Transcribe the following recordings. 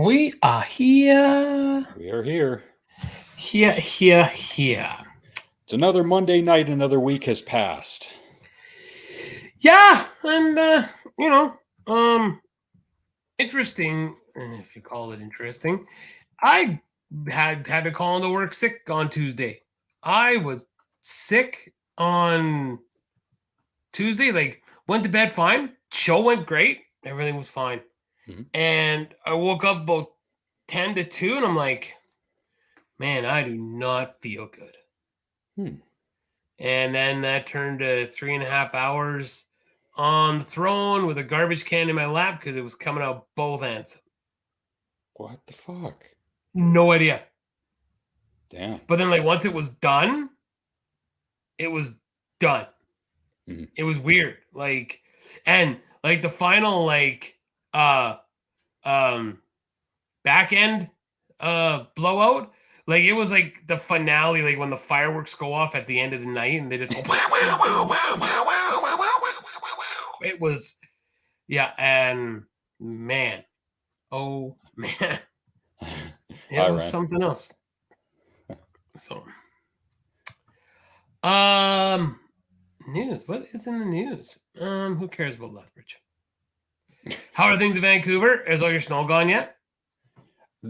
We are here. We are here. Here. It's another Monday night. Another week has passed. Yeah, and interesting, if you call it interesting. I had to call into work sick on Tuesday. I was sick on Tuesday. Like, went to bed fine. Show went great. Everything was fine. Mhm. And I woke up about 10 to 2, and I'm like, man, I do not feel good. And then that turned to 3.5 hours on the throne with a garbage can in my lap because it was coming out both ends. What the fuck? No idea. Damn. But then, like, once it was done, it was done. Mhm. It was weird. Like, and like the final, like, back end blowout, like it was like the finale, like when the fireworks go off at the end of the night and they just go it was, yeah. And man, oh man, it was something else. So news, what is in the news? Who cares about Lethbridge? How are things in Vancouver? Is all your snow gone yet?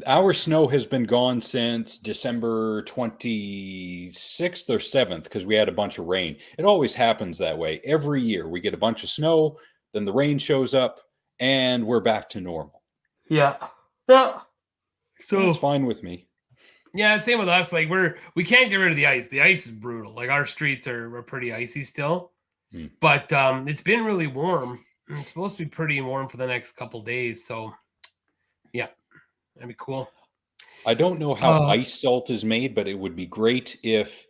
Our snow has been gone since December 26th or 7th because we had a bunch of rain. It always happens that way. Every year we get a bunch of snow, then the rain shows up, and we're back to normal. Yeah. So it's fine with me. Yeah, same with us. Like we can't get rid of the ice. The ice is brutal. Like our streets are pretty icy still. But it's been really warm. And it's supposed to be pretty warm for the next couple days. So yeah, that'd be cool. I don't know how ice salt is made, but it would be great if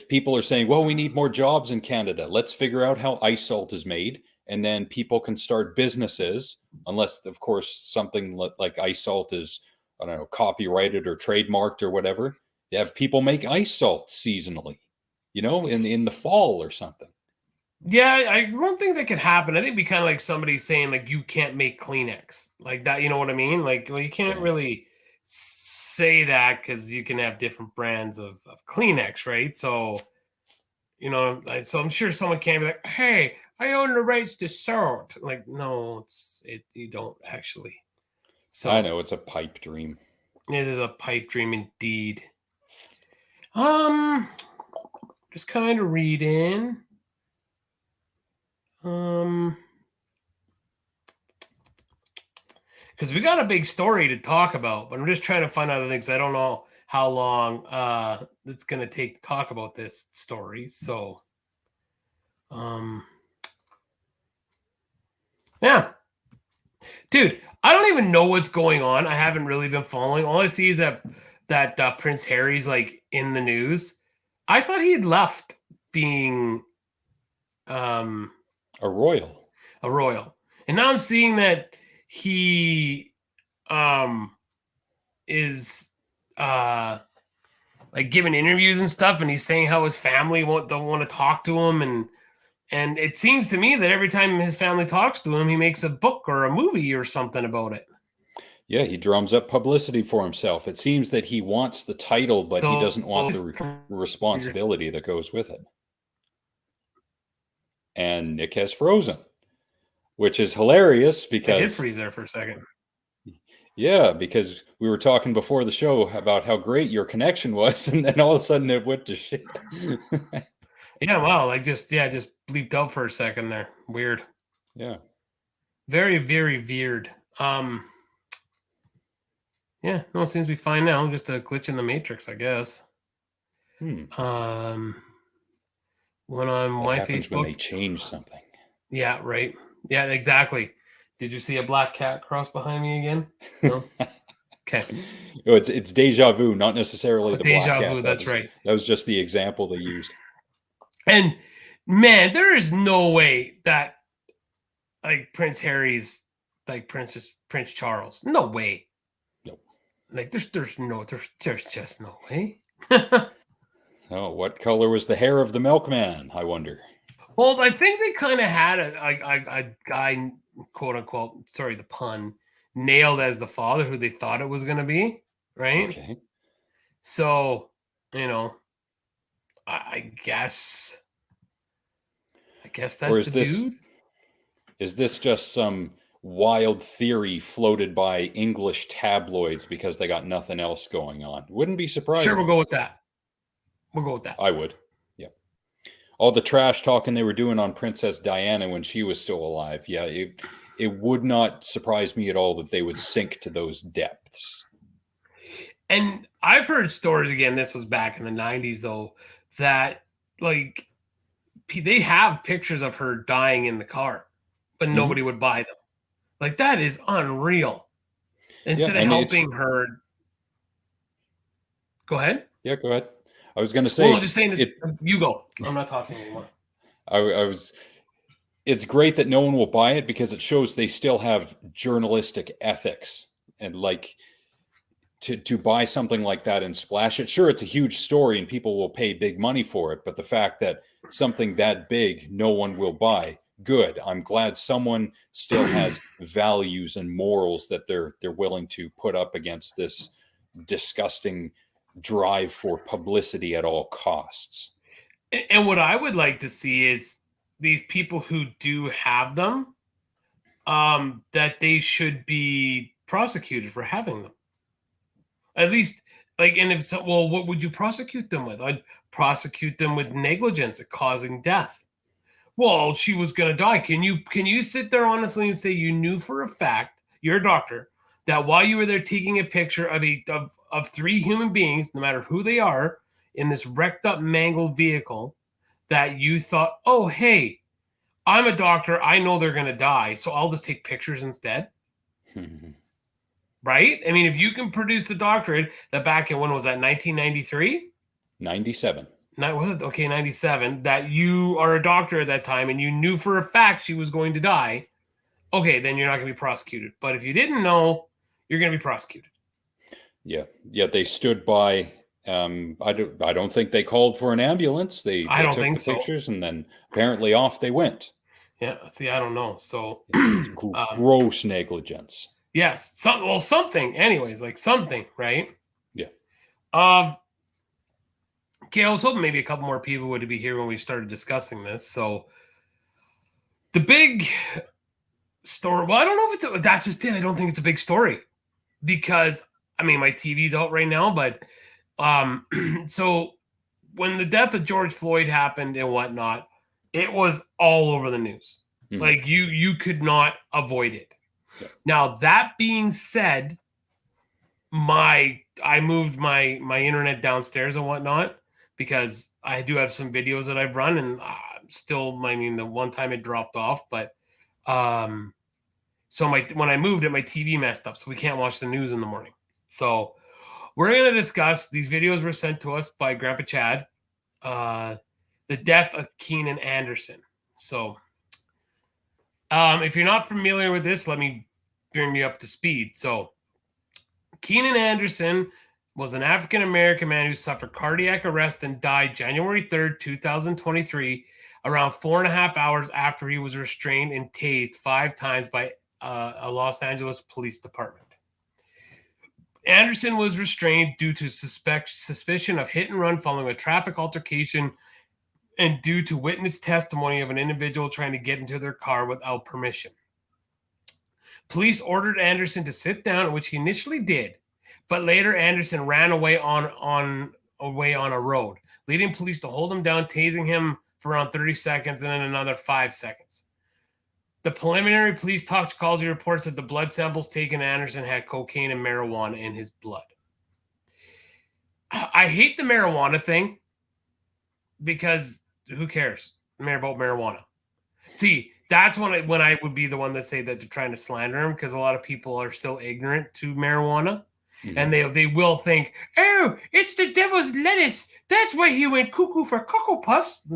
people are saying, well, we need more jobs in Canada. Let's figure out how ice salt is made. And then people can start businesses, unless, of course, something like ice salt is, I don't know, copyrighted or trademarked or whatever. You have people make ice salt seasonally, in the fall or something. Yeah, I don't think that could happen. I think it'd be kind of like somebody saying, like, you can't make Kleenex. Like that, you know what I mean? Like, well, you can't really say that because you can have different brands of Kleenex, right? So, so I'm sure someone can be like, hey, I own the rights to salt. Like, no, you don't actually. So I know, it's a pipe dream. It is a pipe dream indeed. Just kind of reading. Because we got a big story to talk about, but I'm just trying to find out other things. I don't know how long it's going to take to talk about this story. So, yeah. Dude, I don't even know what's going on. I haven't really been following. All I see is that Prince Harry's like in the news. I thought he had left being a royal. And now I'm seeing that he is like giving interviews and stuff, and he's saying how his family don't want to talk to him, and it seems to me that every time his family talks to him, he makes a book or a movie or something about it. Yeah, he drums up publicity for himself. It seems that he wants the title, but he doesn't want the responsibility that goes with it. And Nick has frozen, which is hilarious because... I did freeze there for a second. Yeah, because we were talking before the show about how great your connection was, and then all of a sudden it went to shit. Yeah, wow, like just bleeped out for a second there. Weird. Yeah. Very, very weird. Yeah, no, it seems to be fine now. Just a glitch in the matrix, I guess. When on my Facebook, when they change something. Yeah, right. Yeah, exactly. Did you see a black cat cross behind me again? No. Okay. No, it's deja vu, not necessarily the black cat. Deja vu. That's right. That was just the example they used. And man, there is no way that like Prince Harry's like Prince Charles. No way. Nope. Like there's just no way. Oh, what color was the hair of the milkman? I wonder. Well, I think they kind of had a guy, quote unquote, sorry, the pun, nailed as the father who they thought it was going to be, right? Okay. So, you know, I guess Or that's the dude. is this just some wild theory floated by English tabloids because they got nothing else going on? Wouldn't be Sure, we'll surprising. go with that. We'll go with that. I would. Yeah. All the trash talking they were doing on Princess Diana when she was still alive. Yeah, it would not surprise me at all that they would sink to those depths. And I've heard stories, again, this was back in the 90s though, that like they have pictures of her dying in the car, but nobody would buy them. Like, that is unreal. Instead of helping her. Go ahead. Yeah, go ahead. I was going to say, well, I'm just saying that you go. I'm not talking anymore. It's great that no one will buy it because it shows they still have journalistic ethics, and like to buy something like that and splash it. Sure, it's a huge story and people will pay big money for it, but the fact that something that big no one will buy, good. I'm glad someone still has values and morals that they're willing to put up against this disgusting drive for publicity at all costs. And what I would like to see is these people who do have them, that they should be prosecuted for having them. At least, like, and if so, well, what would you prosecute them with? I'd prosecute them with negligence at causing death. Well, she was going to die. Can you sit there honestly and say you knew for a fact, you're a doctor, that while you were there taking a picture of three human beings, no matter who they are, in this wrecked up, mangled vehicle, that you thought, oh, hey, I'm a doctor, I know they're going to die, so I'll just take pictures instead? Right? I mean, if you can produce a doctorate that back in, when was that, 1993? 97. Was it? Okay, 97. That you are a doctor at that time and you knew for a fact she was going to die. Okay, then you're not going to be prosecuted. But if you didn't know, you're going to be prosecuted. Yeah. They stood by. I don't think they called for an ambulance. They took the pictures and then apparently off they went. Yeah. See, I don't know. So gross negligence. Yes. Something. Anyways, like something, right? Yeah. Okay, I was hoping maybe a couple more people would be here when we started discussing this. So the big story. Well, I don't know if that's just it. I don't think it's a big story because, I mean, my TV's out right now, but so when the death of George Floyd happened and whatnot, it was all over the news. Like you could not avoid it. Yeah. Now, that being said, I moved my internet downstairs and whatnot because I do have some videos that I've run, and still, I mean, the one time it dropped off, but so when I moved it, my TV messed up, so we can't watch the news in the morning. So we're going to discuss, these videos were sent to us by Grandpa Chad, the death of Keenan Anderson. So if you're not familiar with this, let me bring you up to speed. So Keenan Anderson was an African-American man who suffered cardiac arrest and died January 3rd, 2023, around 4.5 hours after he was restrained and tased 5 times by a Los Angeles police department. Anderson was restrained due to suspicion of hit and run following a traffic altercation and due to witness testimony of an individual trying to get into their car without permission. Police ordered Anderson to sit down, which he initially did, but later Anderson ran away on a road, leading police to hold him down, tasing him for around 30 seconds and then another 5 seconds. The preliminary police toxicology reports that the blood samples taken Anderson had cocaine and marijuana in his blood. I hate the marijuana thing because who cares about marijuana? See, that's when I would be the one that say that they're trying to slander him, because a lot of people are still ignorant to marijuana. Mm-hmm. And they will think, oh, it's the devil's lettuce. That's why he went cuckoo for Cocoa Puffs.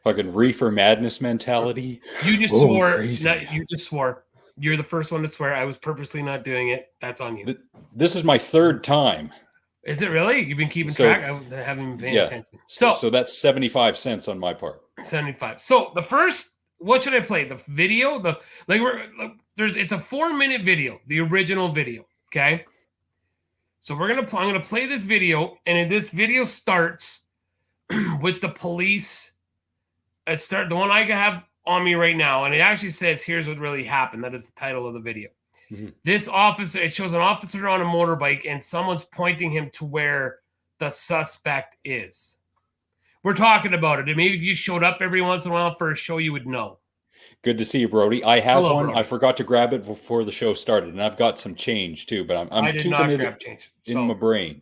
Fucking reefer madness mentality. You just swore. You just swore. You're the first one to swear. I was purposely not doing it. That's on you. This is my 3rd time. Is it really? You've been keeping track? I haven't been paying attention. So that's 75 cents on my part. 75. So the first, what should I play? The video? it's a 4-minute video, the original video. Okay. So I'm gonna play this video, and this video starts with the police. The one I have on me right now, and it actually says, "Here's what really happened." That is the title of the video. Mm-hmm. This officer, it shows an officer on a motorbike, and someone's pointing him to where the suspect is. We're talking about it, and maybe if you showed up every once in a while for a show, you would know. Good to see you, Brody. I have one. Brody. I forgot to grab it before the show started, and I've got some change too, but I'm keeping it in my brain.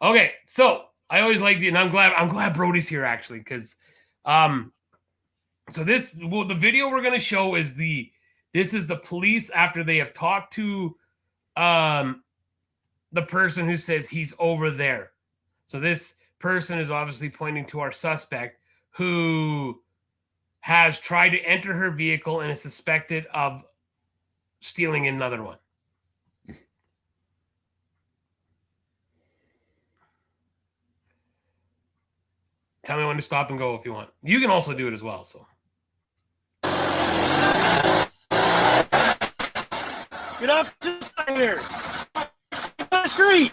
Okay, so I always like and I'm glad Brody's here actually, because so the video we're gonna show is this is the police after they have talked to the person who says he's over there. So this person is obviously pointing to our suspect, who has tried to enter her vehicle and is suspected of stealing another one. Tell me when to stop and go if you want. You can also do it as well. So get off here. Get on the street.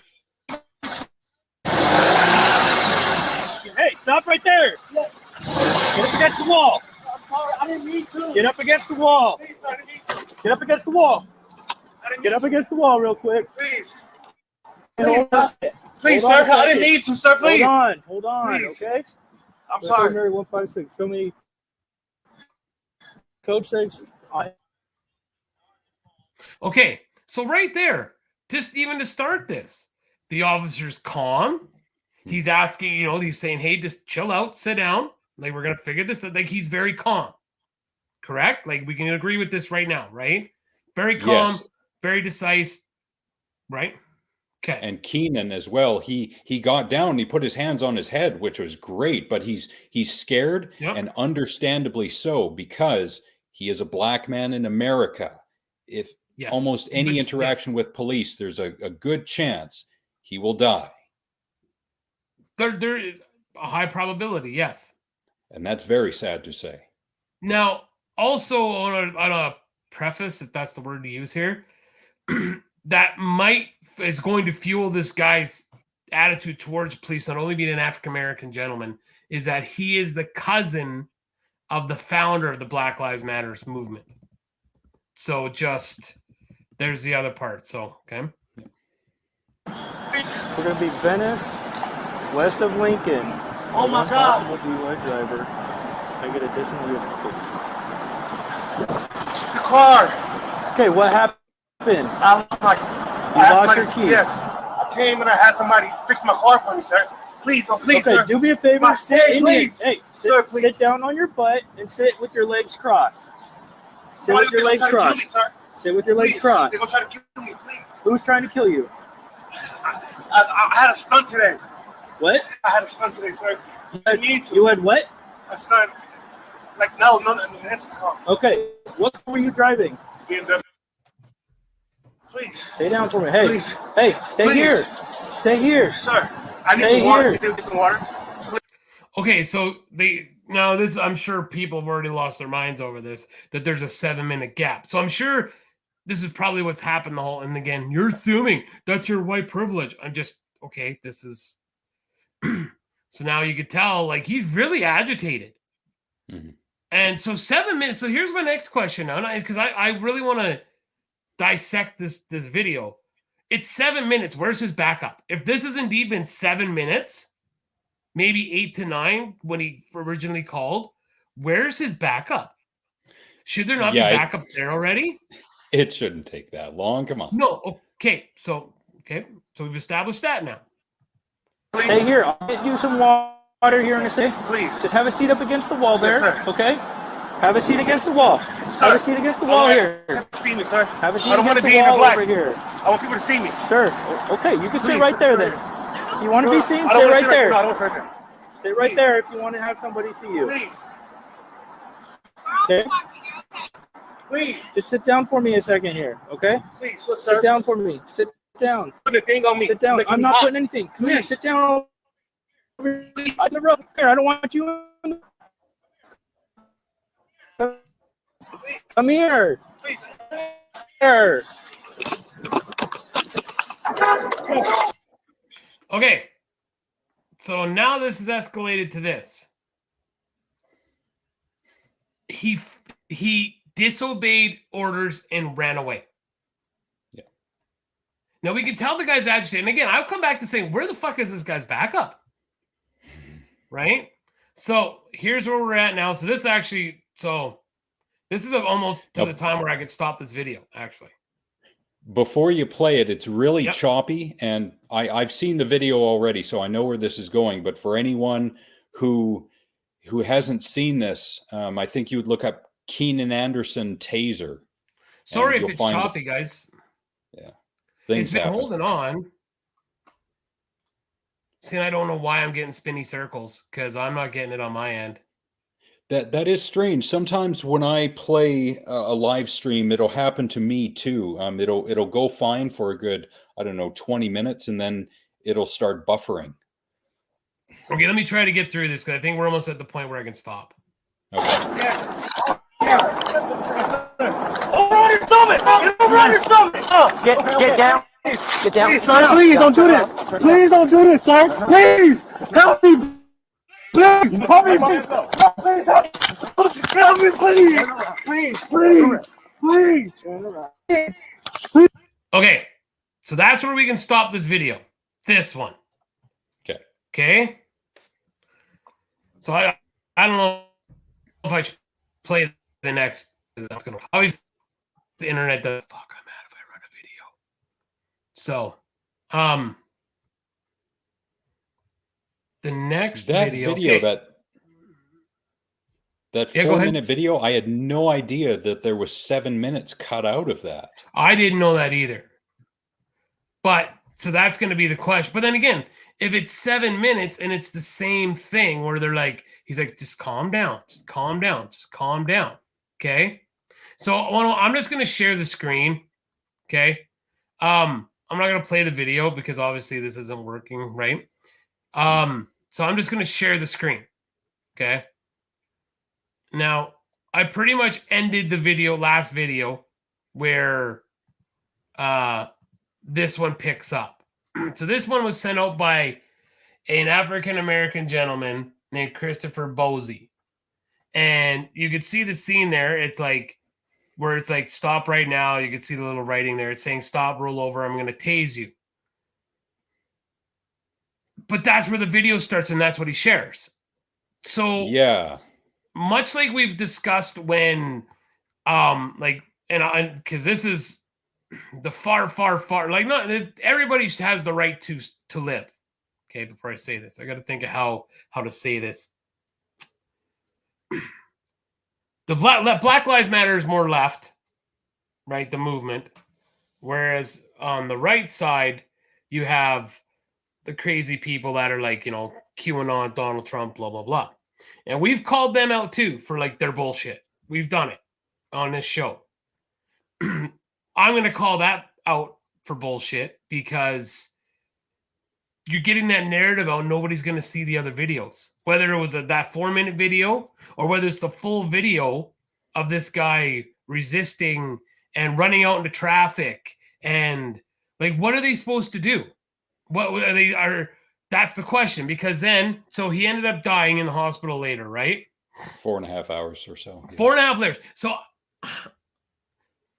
Hey, stop right there. Get up against the wall. I didn't need to. Get up against the wall. Get up against the wall. Get up against the wall real quick. Please. Please, sir. I didn't need to, sir. Please. Hold on, please. Okay? I'm sorry. Mary 156. Show me code 6. Okay, so right there, just even to start this, the officer's calm. He's asking, he's saying, hey, just chill out, sit down. Like, we're going to figure this out. Like, he's very calm. Correct? Like, we can agree with this right now, right? Very calm, yes. Very decisive, right? Okay. And Keenan as well. He got down, he put his hands on his head, which was great, but he's scared, and understandably so, because he is a black man in America. If almost any interaction with police, there's a good chance he will die. There is a high probability, yes. And that's very sad to say. Now, also on a preface, if that's the word to use here, that is going to fuel this guy's attitude towards police, not only being an African-American gentleman, is that he is the cousin of the founder of the Black Lives Matter movement. So there's the other part. So, okay. We're going to be Venice, west of Lincoln. Oh my God. Possible DUI driver. I get additional units, please. The car. Okay, what happened? I lost your key. Yes. I came and I had somebody fix my car for me, sir. Please, sir. Okay, do me a favor. Sit down on your butt and sit with your legs crossed. Sit with your legs crossed. Sit with your legs crossed. They're going to try to kill me, please. Who's trying to kill you? I had a stunt today. What? I had a stunt today, sir. You had what? A stunt. Like, no, that's a car. Okay, what car were you driving? BMW. Please. Stay down for me. Hey, please. Hey, stay please. Here. Stay here. Sir, I need some water. Can you get some water? Okay, so I'm sure people have already lost their minds over this, that there's a 7-minute gap. So I'm sure this is probably what's happened and again, you're assuming that's your white privilege. I'm just, okay, this is, so now you could tell, like, he's really agitated. Mm-hmm. And so 7 minutes. So here's my next question now, because I really want to dissect this video. It's 7 minutes. Where's his backup? If this has indeed been 7 minutes, maybe 8 to 9 when he originally called, where's his backup? Should there not be backup there already? It shouldn't take that long. Come on. No. Okay. So we've established that now. Please. Stay here. I'll get you some water here in a second. Please. Just have a seat up against the wall there. Yes, okay? Have a seat against the wall. Sir, have a seat against the wall here. See me, sir. Have a seat I don't want against to the be in the wall black. over here. I want people to see me. Sir, okay, you can sit right there then. If you want to be seen, sit right there. No, I don't want to sit Sit right there if you want to have somebody see you. Please. Okay? Please. Just sit down for me a second here, okay? Please, look, sir. Sit down for me. Sit down. Put the thing on me. Sit down. I'm not putting anything. Come here. Sit down. Please. I don't want you. Come here. Please. There. Okay. So now this has escalated to this. He disobeyed orders and ran away. Yeah. Now we can tell the guy's agitated. And again, I'll come back to saying, where the fuck is this guy's backup? Right? So here's where we're at now. So this actually, this is almost to the time where I could stop this video, actually. Before you play it, it's really choppy, and I've seen the video already, so I know where this is going. But for anyone who hasn't seen this, I think you would look up Keenan Anderson taser. Sorry if it's choppy, guys. Yeah, it's been holding on. See, I don't know why I'm getting spinny circles, because I'm not getting it on my end. That is strange. Sometimes when I play a live stream, it'll happen to me too. It'll go fine for a good, I don't know, 20 minutes, and then it'll start buffering. Okay, let me try to get through this, because I think we're almost at the point where I can stop. Okay. Get down. Get down. Please, sir, please don't do this. Please don't do this, sir. Please help me. Please help me. Please help me, please. Okay, so that's where we can stop this video. This one. Okay. Okay. So I don't know if I should play the next. That's gonna obviously the internet does. Fuck, I'm mad if I run a video. So, the next video that 4-minute video, I had no idea that there was 7 minutes cut out of that. I didn't know that either. But so that's going to be the question. But then again, if it's 7 minutes and it's the same thing where they're like, he's like, just calm down, just calm down, just calm down. Okay. So I'm just going to share the screen. Okay. I'm not going to play the video because obviously this isn't working, right? So I'm just going to share the screen. Okay. Now, I pretty much ended the last video where this one picks up. So this one was sent out by an African-American gentleman named Christopher Bosey. And you could see the scene there. It's like, where it's like, stop right now. You can see the little writing there. It's saying, stop, roll over. I'm going to tase you. But that's where the video starts, and that's what he shares. So yeah, much like we've discussed when, because this is the far, like, not everybody has the right to live. Okay, before I say this, I got to think of how to say this. The Black Lives Matter is more left, right? The movement, whereas on the right side, you have the crazy people that are like, QAnon, Donald Trump, blah, blah, blah. And we've called them out too for like their bullshit. We've done it on this show. I'm going to call that out for bullshit because you're getting that narrative out. Nobody's going to see the other videos, whether it was that 4-minute video or whether it's the full video of this guy resisting and running out into traffic. And like, what are they supposed to do? What are they That's the question, because then, so he ended up dying in the hospital later, right? 4.5 hours or so. Yeah. 4.5 hours. So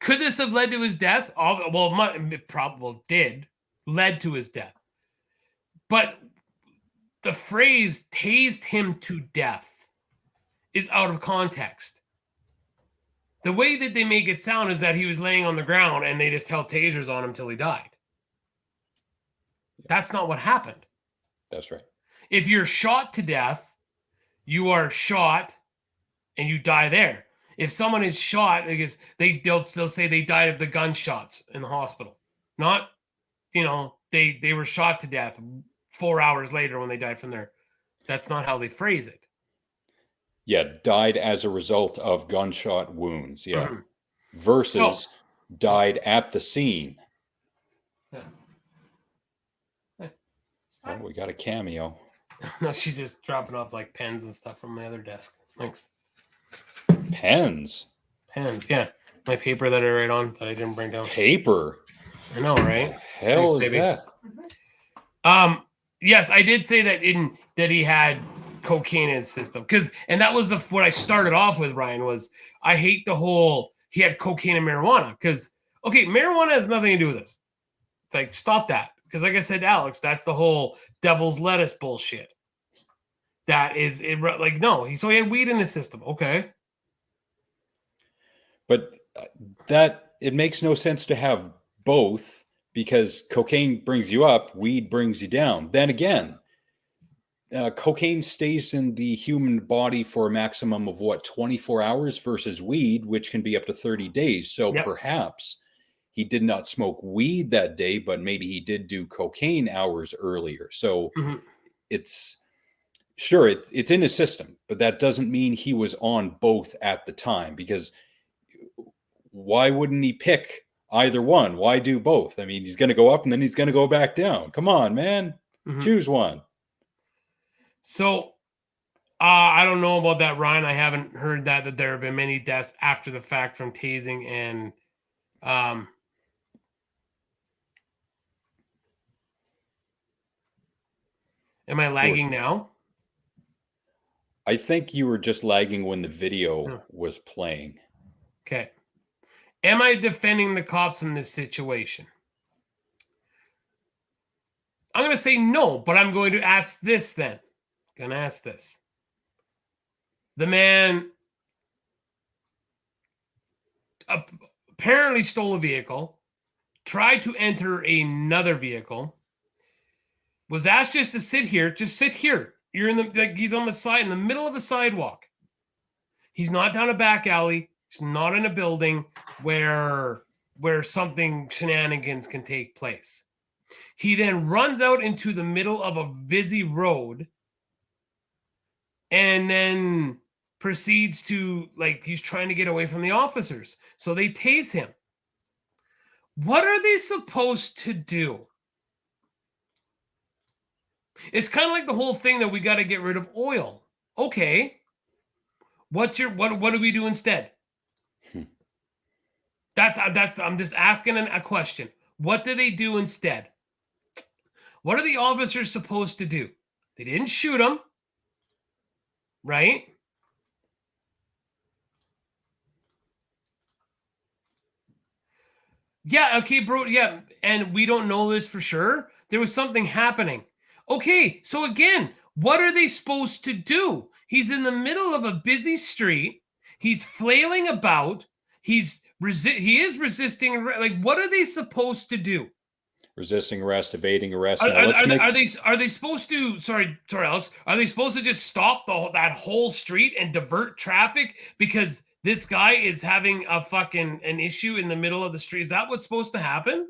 could this have led to his death? Well, it probably led to his death. But the phrase tased him to death is out of context. The way that they make it sound is that he was laying on the ground and they just held tasers on him till he died. That's not what happened. That's right. If you're shot to death, you are shot and you die there. If someone is shot, they'll say they died of the gunshots in the hospital. Not, they were shot to death 4 hours later when they died from there. That's not how they phrase it. Yeah, died as a result of gunshot wounds. Yeah. Mm-hmm. Versus died at the scene. Yeah. Oh, we got a cameo. No, she's just dropping off like pens and stuff from my other desk. Thanks. Pens? Pens, yeah. My paper that I write on that I didn't bring down. Paper. I know, right? Hell Thanks, is baby. that? Yes, I did say that he had cocaine in his system and that was what I started off with. Ryan, was I hate the whole he had cocaine and marijuana because okay, marijuana has nothing to do with this. Like, stop that, because like I said to Alex, that's the whole devil's lettuce bullshit. That is it. Like, no, he had weed in his system. Okay, But that it makes no sense to have both, because cocaine brings you up, weed brings you down. Then again, cocaine stays in the human body for a maximum of 24 hours versus weed, which can be up to 30 days. So perhaps he did not smoke weed that day, but maybe he did do cocaine hours earlier. So it's sure it's in his system, but that doesn't mean he was on both at the time, because why wouldn't he pick either one? Why do both? I mean, he's going to go up and then he's going to go back down. Come on, man. Choose one. So I don't know about that, Ryan. I haven't heard that there have been many deaths after the fact from tasing and am I lagging now? I think you were just lagging when the video was playing. Okay. Am I defending the cops in this situation? I'm going to say no, but I'm going to ask this then. Going to ask this. The man apparently stole a vehicle, tried to enter another vehicle, was asked just to sit here. Just sit here. You're he's on the side, in the middle of a sidewalk. He's not down a back alley. He's not in a building where something shenanigans can take place. He then runs out into the middle of a busy road and then proceeds to, he's trying to get away from the officers. So they tase him. What are they supposed to do? It's kind of like the whole thing that we got to get rid of oil. Okay. What do we do instead? I'm just asking a question. What do they do instead? What are the officers supposed to do? They didn't shoot him, right? Yeah, okay, bro. Yeah, and we don't know this for sure. There was something happening. Okay, so again, what are they supposed to do? He's in the middle of a busy street. He's flailing about. He is resisting. Like, what are they supposed to do? Resisting arrest, evading arrest. Are they supposed to? Sorry, Alex. Are they supposed to just stop that whole street and divert traffic because this guy is having an issue in the middle of the street? Is that what's supposed to happen?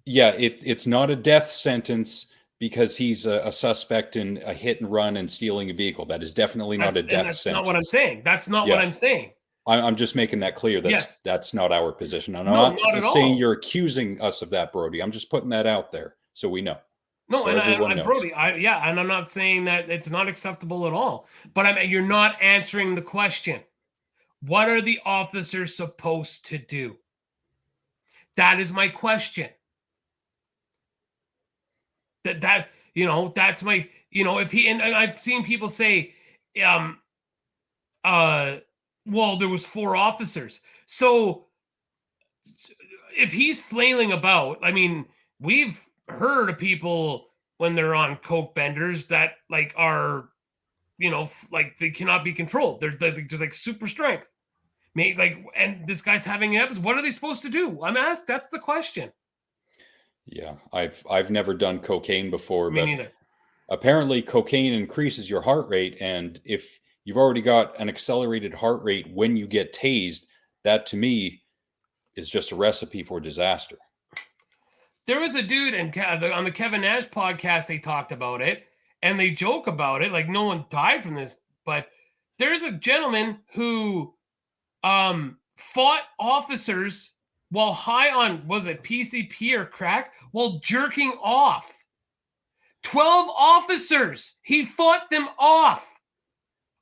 Yeah, it's not a death sentence because he's a suspect in a hit and run and stealing a vehicle. That is definitely not a death sentence. That's not what I'm saying. That's not what I'm saying. I'm just making that clear. That's not our position. I'm not saying you're accusing us of that, Brody. I'm just putting that out there so we know. No, so and Brody, and I'm not saying that it's not acceptable at all. But you're not answering the question. What are the officers supposed to do? That is my question. That's my, if he, and I've seen people say, well, there was 4 officers. So if he's flailing about, I mean, we've heard of people when they're on coke benders that are, they cannot be controlled. They're just super strength. And this guy's having an episode. What are they supposed to do? I'm asked. That's the question. Yeah, I've never done cocaine before, Me but neither. Apparently cocaine increases your heart rate, and if you've already got an accelerated heart rate when you get tased, that to me is just a recipe for disaster. There was a dude on the Kevin Nash podcast, they talked about it, and they joke about it, like no one died from this, but there's a gentleman who fought officers while high on, was it PCP or crack, while jerking off. 12 officers, he fought them off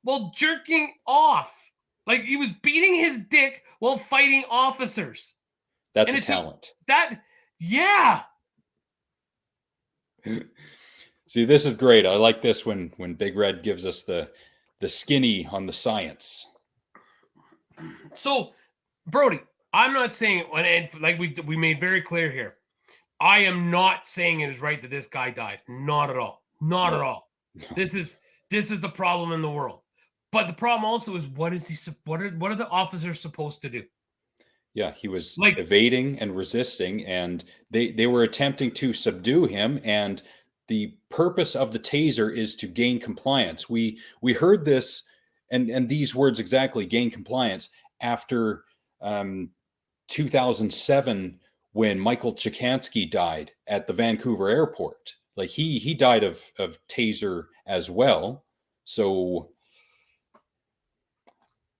while jerking off. Like he was beating his dick while fighting officers. That's And a it's talent. Yeah. See, this is great. I like this when Big Red gives us the skinny on the science. So, Brody, I'm not saying, and like we made very clear here, I am not saying it is right that this guy died. Not at all. Not at all. This is the problem in the world. But the problem also is what are the officers supposed to do? Yeah, he was Like evading and resisting, and they were attempting to subdue him. And the purpose of the taser is to gain compliance. We heard this and these words exactly, gain compliance, after 2007 when Michael Chikansky died at the Vancouver airport. Like he died of taser as well. So.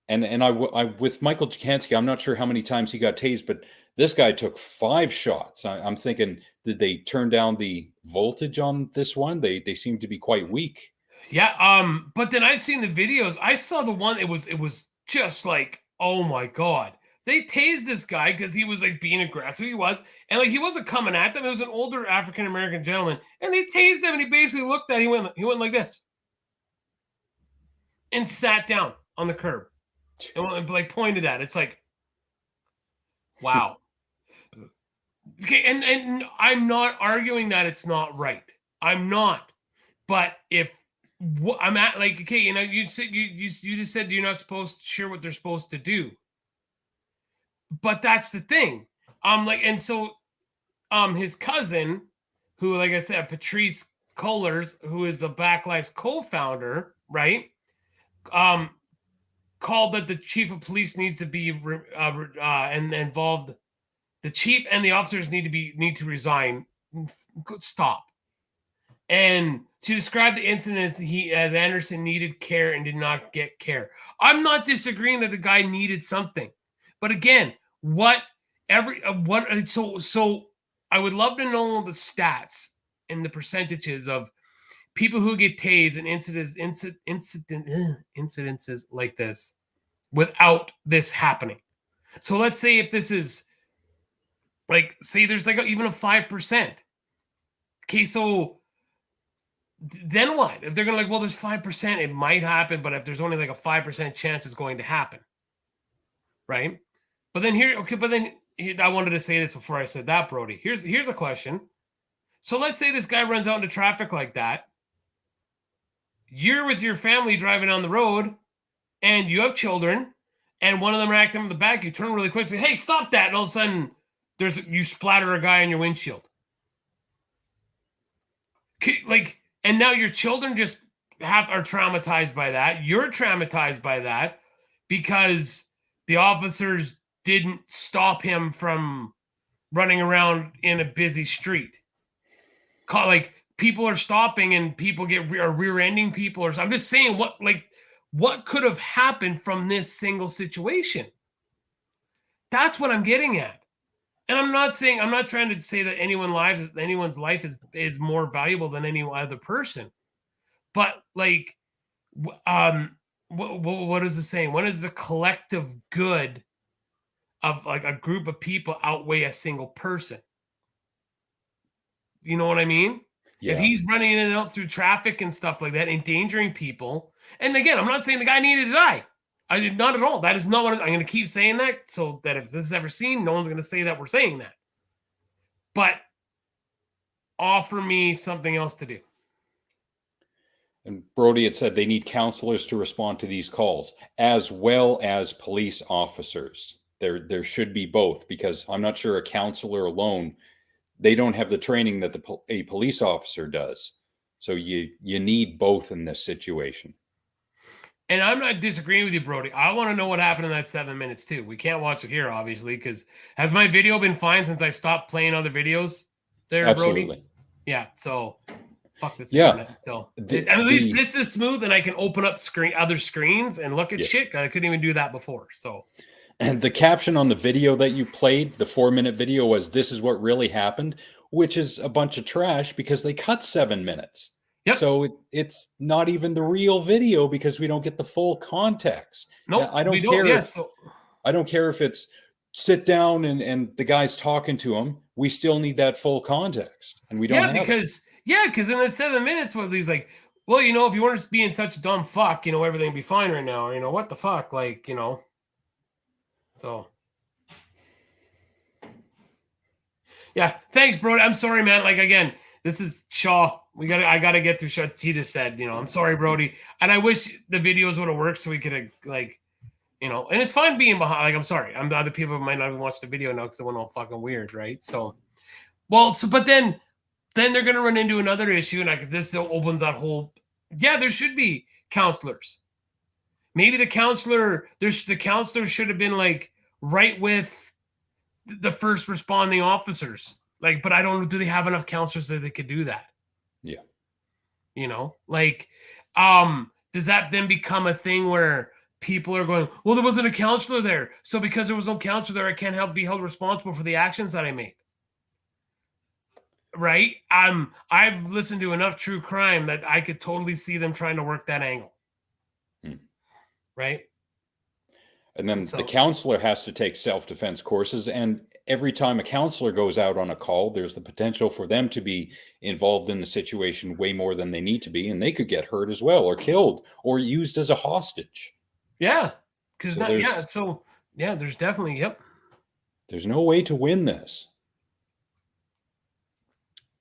And I with Michael Chikansky, I'm not sure how many times he got tased, but this guy took 5 shots. I'm thinking, did they turn down the voltage on this one? They seem to be quite weak. Yeah. But then I've seen the videos. I saw the one. It was just like, oh my god. They tased this guy because he was like being aggressive. He was, and like he wasn't coming at them. It was an older African American gentleman, and they tased him, and he basically looked at. He went like this, and sat down on the curb. And like pointed at it. It's like, wow. Okay, and I'm not arguing that it's not right. I'm not. But if I'm at like, okay, you know, you said you just said you're not sure what they're supposed to do. But that's the thing. Like, and so his cousin, who, like I said, Patrice Cullors, who is the Black Lives co-founder, right? Called that the chief of police needs to be and involved. The chief and the officers need to resign. Stop. And she described the incident as Anderson needed care and did not get care. I'm not disagreeing that the guy needed something, but again, so I would love to know the stats and the percentages of people who get tased and incidences like this without this happening. So let's say if this is like, say there's like even a 5%. Okay, so then what? If they're gonna like, well, there's 5%, it might happen, but if there's only like a 5% chance it's going to happen, right? But then I wanted to say this before I said that, Brody. Here's a question. So let's say this guy runs out into traffic like that. You're with your family driving on the road, and you have children, and one of them are acting in the back. You turn really quick, say, "Hey, stop that!" And all of a sudden, you splatter a guy on your windshield. Like, and now your children just are traumatized by that. You're traumatized by that because the officers didn't stop him from running around in a busy street. Like, people are stopping and people are rear-ending people, or I'm just saying what could have happened from this single situation. That's what I'm getting at. And I'm not trying to say that anyone's life is more valuable than any other person. But like, what is the saying? When is the collective good of like a group of people outweigh a single person? You know what I mean? Yeah. If he's running in and out through traffic and stuff like that, endangering people. And again, I'm not saying the guy needed to die. I did not at all. That is not what I'm going to keep saying that, so that if this is ever seen, no one's going to say that we're saying that. But offer me something else to do. And Brody had said they need counselors to respond to these calls, as well as police officers. There should be both, because I'm not sure a counselor alone, they don't have the training that a police officer does. So you need both in this situation. And I'm not disagreeing with you, Brody. I want to know what happened in that 7 minutes too. We can't watch it here, obviously, because has my video been fine since I stopped playing other videos there, Absolutely. Brody? Yeah, so fuck this. Yeah. So at least this is smooth, and I can open up other screens and look at shit. I couldn't even do that before. So, and the caption on the video that you played, the 4-minute video, was "This is what really happened," which is a bunch of trash because they cut 7 minutes. Yep. So it's not even the real video because we don't get the full context. Nope. I don't we care Yeah, if I don't care if it's sit down and the guy's talking to him. We still need that full context, and we don't have it. because in the 7 minutes, what he's like, well, you know, if you weren't being such a dumb fuck, you know, everything would be fine right now. Or, you know, what the fuck, like, you know. So. Yeah, thanks, bro. I'm sorry, man. Like, again, this is Shaw. I gotta get through Shaw. He just said, you know, I'm sorry, Brody. And I wish the videos would have worked so we could have, like, you know, and it's fine being behind. Like, I'm sorry. I'm the other people might not even watch the video now because it went all fucking weird, right? So, well, but then they're gonna run into another issue, and like this opens that whole. Yeah, there should be counselors. Maybe the counselor should have been like right with the first responding officers. Like, but I don't know, do they have enough counselors that they could do that? Yeah. You know, like, does that then become a thing where people are going, well, there wasn't a counselor there, so because there was no counselor there, I can't be held responsible for the actions that I made? Right? I've listened to enough true crime that I could totally see them trying to work that angle. Right? And then the counselor has to take self-defense courses, and every time a counselor goes out on a call, there's the potential for them to be involved in the situation way more than they need to be, and they could get hurt as well, or killed, or used as a hostage. Yeah, because there's definitely There's no way to win this.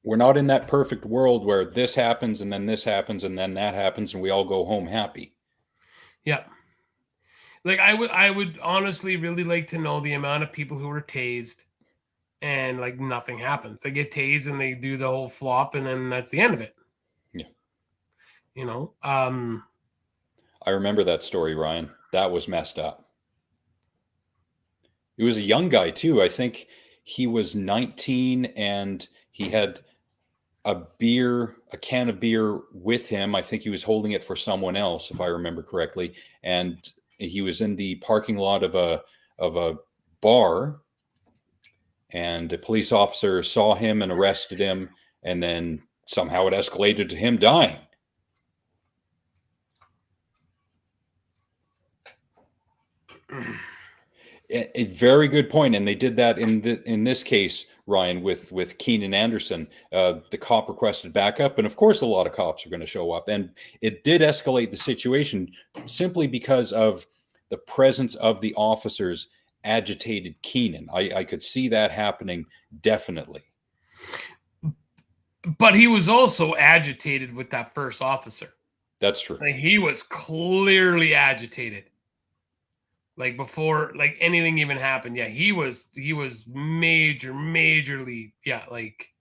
We're not in that perfect world where this happens and then this happens and then that happens and we all go home happy. Yeah. Like I would honestly really like to know the amount of people who were tased and like nothing happens. They get tased and they do the whole flop and then that's the end of it. Yeah. You know, I remember that story, Ryan. That was messed up. It was a young guy too. I think he was 19 and he had a can of beer with him. I think he was holding it for someone else, if I remember correctly. And he was in the parking lot of a bar, and a police officer saw him and arrested him. And then somehow it escalated to him dying. A very good point, and they did that in this case, Ryan, with Keenan Anderson. The cop requested backup, and of course, a lot of cops are going to show up, and it did escalate the situation simply because of the presence of the officers agitated Keenan. I could see that happening definitely. But he was also agitated with that first officer. That's true. Like he was clearly agitated. Like before, like anything even happened. Yeah, he was majorly, yeah, like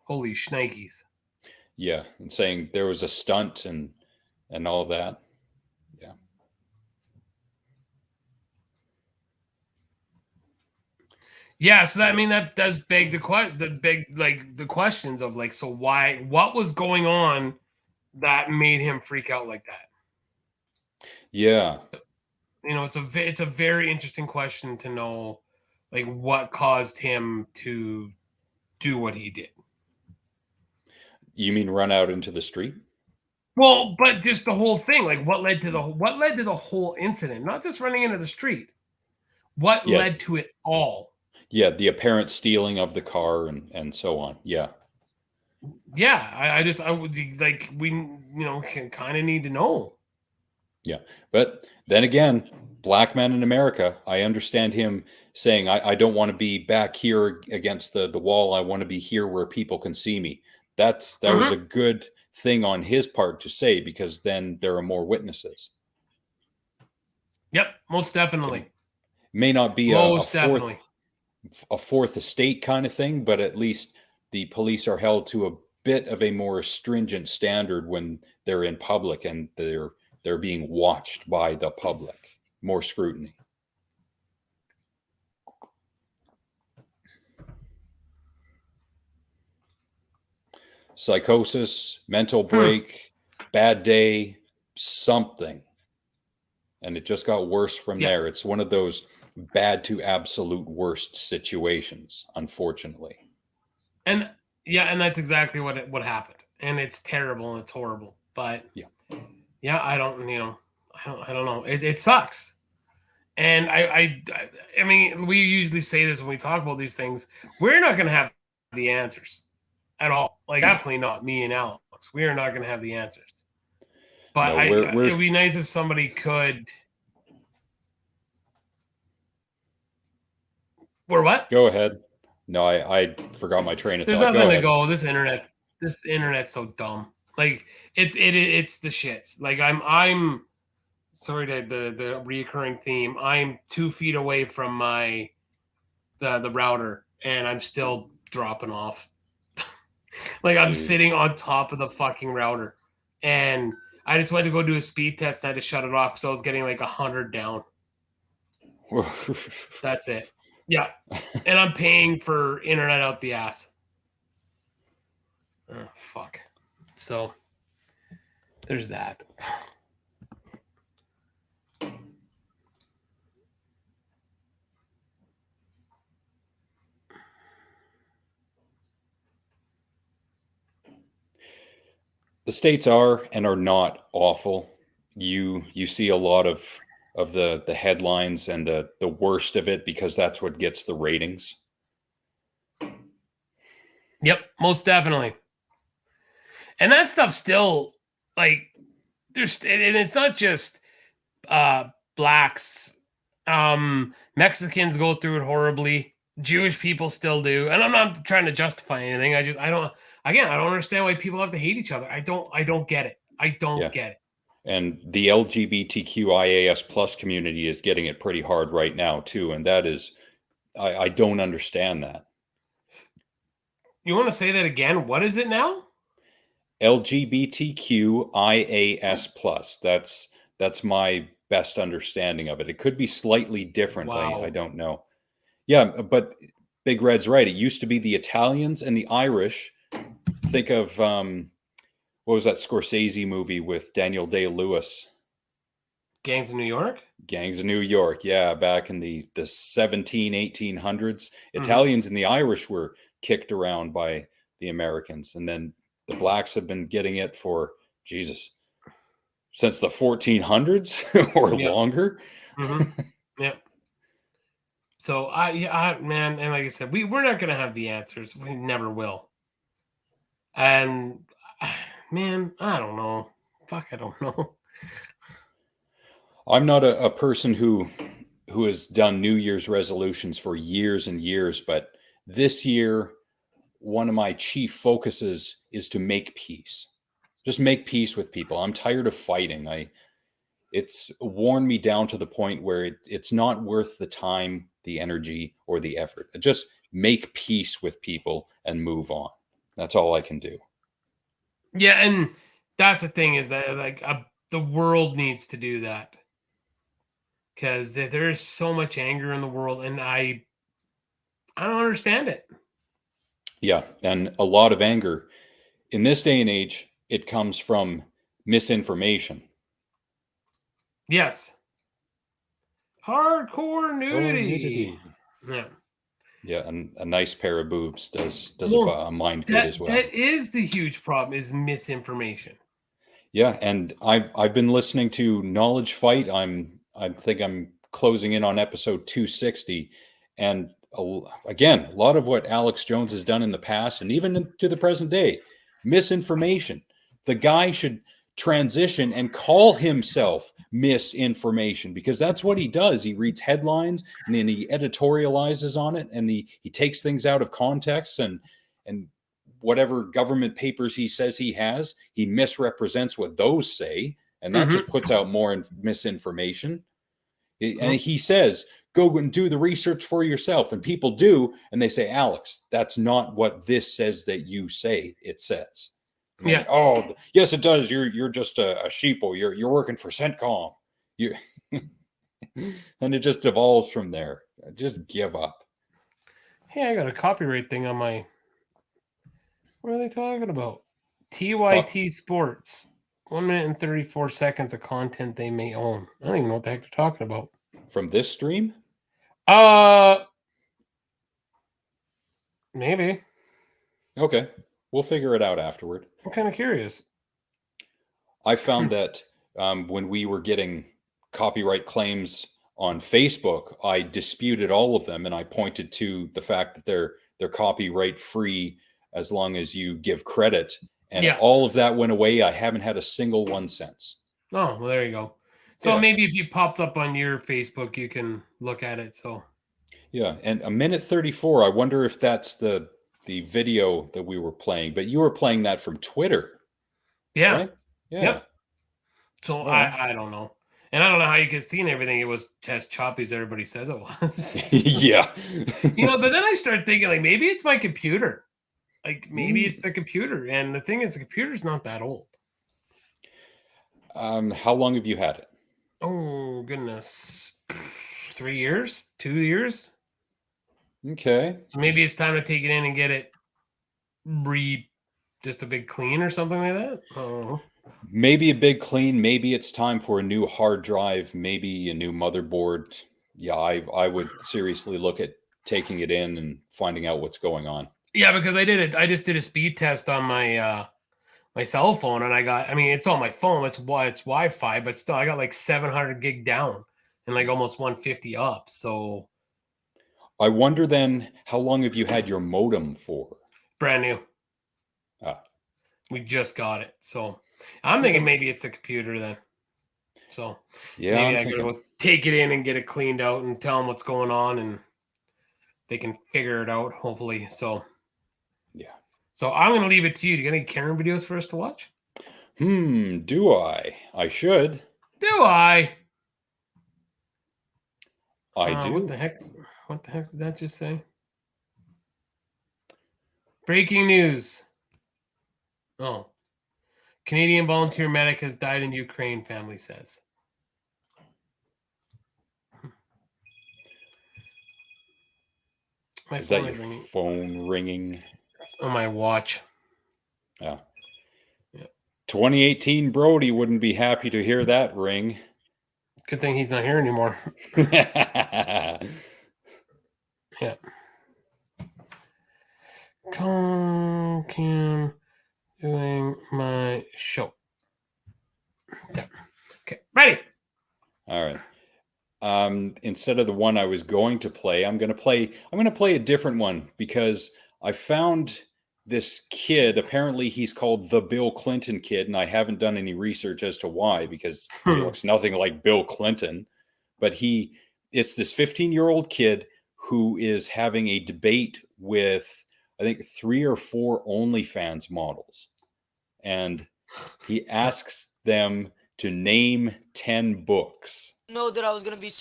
holy shnikes. Yeah, and saying there was a stunt and all of that. Yeah. Yeah, so that, I mean, that does beg the questions of like, so what was going on that made him freak out like that? Yeah. You know, it's a very interesting question to know, like what caused him to do what he did. You mean run out into the street? Well, but just the whole thing, like what led to the whole incident, not just running into the street. What led to it all? Yeah, the apparent stealing of the car and so on. Yeah. Yeah, I would like, we, you know, can kind of need to know. Yeah. But then again, black man in America, I understand him saying, I don't want to be back here against the wall. I want to be here where people can see me. That was a good thing on his part to say, because then there are more witnesses. Yep, most definitely. It may not be a fourth estate kind of thing, but at least the police are held to a bit of a more stringent standard when they're in public and they're being watched by the public. More scrutiny. Psychosis, mental break, bad day, something. And it just got worse from there. It's one of those bad to absolute worst situations, unfortunately. And yeah, and that's exactly what happened. and it's terrible and it's horrible. But Yeah. I don't know. It sucks. And I mean, we usually say this when we talk about these things. We're not going to have the answers at all. Like, definitely not me and Alex. We are not going to have the answers. But No, it would be nice if somebody could. Or what? Go ahead. No, I forgot my train of There's thought. nothing to go. This internet's so dumb. Like it's the shits. Like I'm sorry to the reoccurring theme. I'm 2 feet away from the router, and I'm still dropping off. Like I'm sitting on top of the fucking router, and I just went to go do a speed test, and I had to shut it off because I was getting like 100 down. That's it. Yeah, and I'm paying for internet out the ass. Oh, fuck. So there's that. The states are and are not awful. You see a lot of the headlines and the worst of it because that's what gets the ratings. Yep, most definitely. And that stuff still, like, and it's not just blacks. Mexicans go through it horribly. Jewish people still do. And I'm not trying to justify anything. I don't understand why people have to hate each other. I don't get it. I don't get it. And the LGBTQIAS plus community is getting it pretty hard right now too. And that is, I don't understand that. You want to say that again? What is it now? LGBTQIAS plus. That's my best understanding of it. It could be slightly different. Wow. I don't know. Yeah, but Big Red's right. It used to be the Italians and the Irish. Think of what was that Scorsese movie with Daniel Day-Lewis? Gangs of New York? Gangs of New York, yeah, back in the 1800s. Italians and the Irish were kicked around by the Americans, and then the blacks have been getting it for since the 1400s or longer. Yeah. So man, and like I said, we're not gonna have the answers. We never will. And man, I don't know. Fuck, I don't know. I'm not a person who has done New Year's resolutions for years and years, but this year, one of my chief focuses is to make peace. Just make peace with people. I'm tired of fighting. It's worn me down to the point where it's not worth the time, the energy, or the effort. Just make peace with people and move on. That's all I can do. Yeah, and that's the thing is that like the world needs to do that. Because there is so much anger in the world, and I don't understand it. Yeah, and a lot of anger. In this day and age, it comes from misinformation. Yes. Hardcore nudity. Yeah. Yeah, and a nice pair of boobs does a mind good as well. That is the huge problem, is misinformation. Yeah, and I've been listening to Knowledge Fight. I think I'm closing in on episode 260, and again, a lot of what Alex Jones has done in the past, and even to the present day, misinformation. The guy should transition and call himself misinformation, because that's what he does. He reads headlines and then he editorializes on it, and he takes things out of context, and whatever government papers he says he has, he misrepresents what those say, and that just puts out more misinformation. And he says, go and do the research for yourself. And people do, and they say, Alex, that's not what this says that you say it says. Yeah. Oh, yes, it does. You're just a sheeple. You're working for CENTCOM. And it just evolves from there. Just give up. Hey, I got a copyright thing on my. What are they talking about? TYT Sports. 1 minute and 34 seconds of content they may own. I don't even know what the heck they're talking about. From this stream? Maybe. Okay. We'll figure it out afterward. I'm kind of curious. I found that when we were getting copyright claims on Facebook, I disputed all of them, and I pointed to the fact that they're copyright free as long as you give credit. And Yeah. all of that went away. I haven't had a single one since. Oh, well, there you go. So Yeah. maybe if you popped up on your Facebook, you can look at it. So Yeah, and a minute 34. I wonder if that's the video that we were playing, but you were playing that from Twitter. yeah. Right? Yeah. Yep. So Well. I don't know. And I don't know how you could see everything. It was as choppy as everybody says it was. Yeah. But then I started thinking, like, maybe it's my computer. Like, maybe it's the computer. And the thing is, the computer's not that old. How long have you had it? Oh, goodness. 3 years? 2 years? Okay. So maybe it's time to take it in and get it just a big clean or something like that. Oh. Maybe a big clean. Maybe it's time for a new hard drive. Maybe a new motherboard. Yeah, I would seriously look at taking it in and finding out what's going on. Yeah, because I just did a speed test on my my cell phone, and it's on my phone. It's Wi-Fi, but still, I got like 700 gig down and like almost 150 up. So I wonder then, how long have you had your modem for? brand new. We just got it, so I'm thinking maybe it's the computer then. So Yeah, maybe I gotta go take it in and get it cleaned out and tell them what's going on, and they can figure it out hopefully. So yeah. So I'm gonna leave it to you. Do you got any Karen videos for us to watch? Do I? I should. Do I? I do. What the heck? What the heck did that just say? Breaking news. Oh. Canadian volunteer medic has died in Ukraine, family says. My Is that phone your is ringing. phone ringing? On my watch. Yeah. Yeah. 2018 Brody wouldn't be happy to hear that ring. Good thing he's not here anymore. Yeah. Cam doing my show. There. Okay, ready. All right. Instead of the one I was going to play, I'm going to play a different one because I found this kid. Apparently he's called the Bill Clinton kid, and I haven't done any research as to why, because he looks nothing like Bill Clinton. But it's this 15-year-old kid who is having a debate with, I think, 3 or 4 OnlyFans models. And he asks them to name 10 books. Know that I was gonna be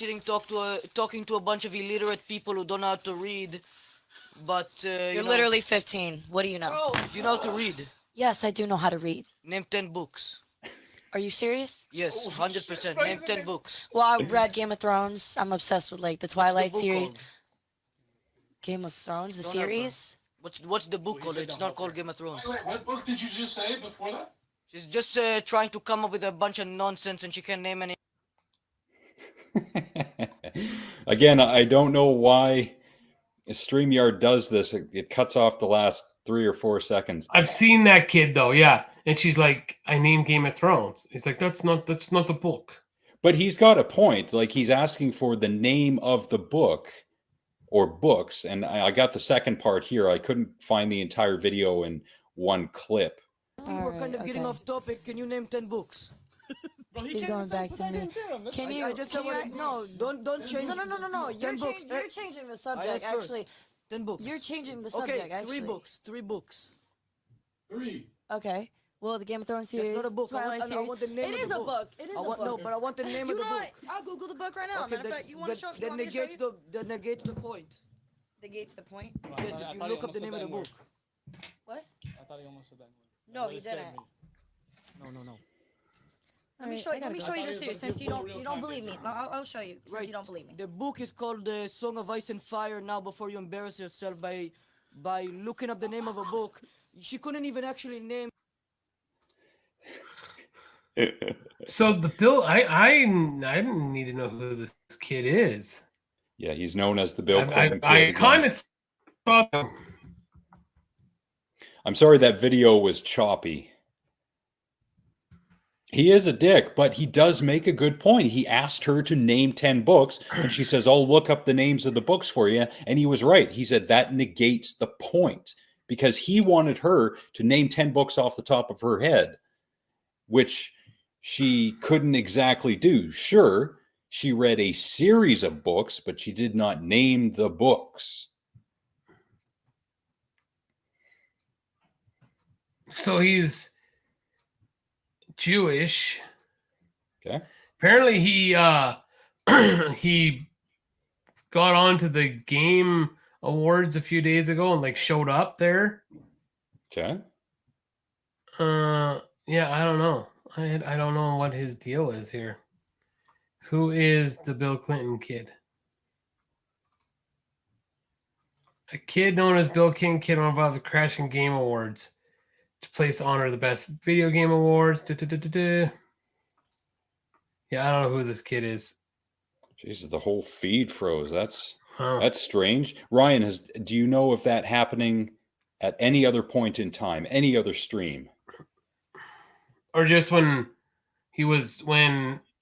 talking to a bunch of illiterate people who don't know how to read, but You're literally 15. What do you know? Oh, you know how to read. Yes, I do know how to read. Name 10 books. Are you serious? Yes, 100%. Name 10 books. Well, I read Game of Thrones. I'm obsessed with like the Twilight book series. called? Game of Thrones, the Don't have series. What's the book called? It's not called Game of Thrones. Wait, what book did you just say before that? She's just trying to come up with a bunch of nonsense, and she can't name any. Again, I don't know why StreamYard does this. It cuts off the last 3 or 4 seconds. I've seen that kid though, yeah. And she's like, I named Game of Thrones. He's like, that's not the book. But he's got a point. Like, he's asking for the name of the book or books. And I got the second part here. I couldn't find the entire video in one clip. We're kind of getting off topic. Can you name 10 books? Keep going back to me. Can you? I just can said you no, don't change. no. You're 10 books. changing the subject. asked first. Actually, 10 books. you're changing the subject. Okay, Actually. 3 books. 3. Okay. Well, the Game of Thrones series, It's not a book. Twilight I series. want the name It of is the a book. book. It is a book. No, but I want the name You of the know book. what? I'll Google the book right now. Okay, Matter of fact, you want to show? You that want me to show you? that negates the point. Negates the point. Yes, if you look up the name of the book. What? I thought he almost said that word. No, he didn't. No. Let me show you the series since you don't believe me. I'll show you since you don't believe me. The book is called The Song of Ice and Fire. Now, before you embarrass yourself by looking up the name of a book, she couldn't even actually name. So the Bill, I didn't need to know who this kid is. Yeah, he's known as the Bill Clinton kid. I kind of thought. I'm sorry that video was choppy. He is a dick, but he does make a good point. He asked her to name 10 books, and she says, I'll look up the names of the books for you. And he was right. He said that negates the point, because he wanted her to name 10 books off the top of her head, which she couldn't exactly do. Sure, she read a series of books, but she did not name the books. So he's Jewish. Okay. Apparently he he got onto the Game Awards a few days ago and like showed up there. Okay. Yeah, I don't know. I don't know what his deal is here. Who is the Bill Clinton kid? A kid known as Bill Clinton kid involved the Crashing Game Awards to place to honor the best video game awards. Yeah, I don't know who this kid is. Jesus, the whole feed froze. That's Huh. strange. Ryan, do you know if that happening at any other point in time, any other stream? Or just when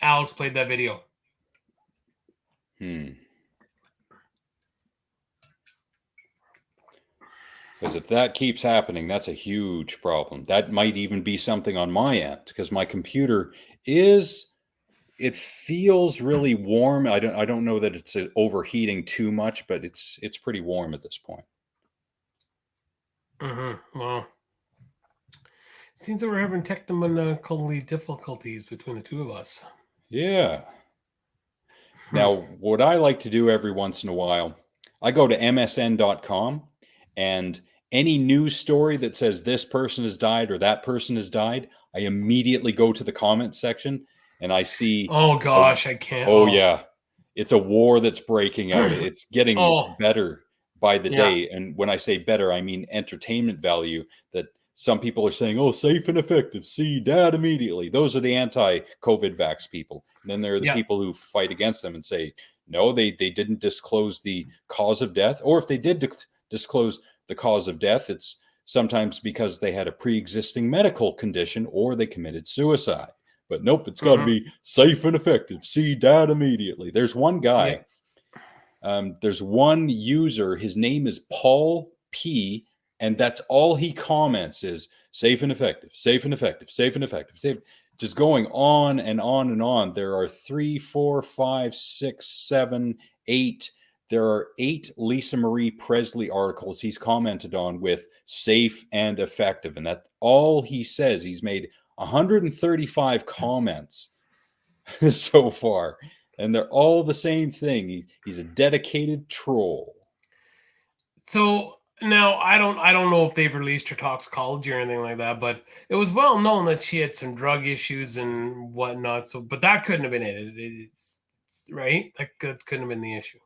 Alex played that video. Because if that keeps happening, that's a huge problem. That might even be something on my end, because my computer it feels really warm. I don't know that it's overheating too much, but it's pretty warm at this point. Well, seems that we're having technical difficulties between the two of us. Yeah. Now, what I like to do every once in a while, I go to msn.com, and any news story that says this person has died or that person has died, I immediately go to the comments section and I see. Oh gosh, I can't. Oh yeah, it's a war that's breaking out. It's getting better by the day, and when I say better, I mean entertainment value. That some people are saying, "Oh, safe and effective. See, dad immediately." Those are the anti-COVID vax people. And then there are the people who fight against them and say, "No, they didn't disclose the cause of death, or if they did disclose the cause of death, it's sometimes because they had a pre-existing medical condition or they committed suicide. But nope, it's got to be safe and effective. See, dad immediately." There's one guy. There's one user. His name is Paul P. And that's all he comments is safe and effective, safe and effective, safe and effective. Safe. Just going on and on and on. There are 3, 4, 5, 6, 7, 8. There are 8 Lisa Marie Presley articles he's commented on with safe and effective. And that's all he says. He's made 135 comments so far. And they're all the same thing. He's a dedicated troll. So now I don't know if they've released her toxicology or anything like that, but it was well known that she had some drug issues and whatnot. So, but that couldn't have been it. It's right. That couldn't have been the issue.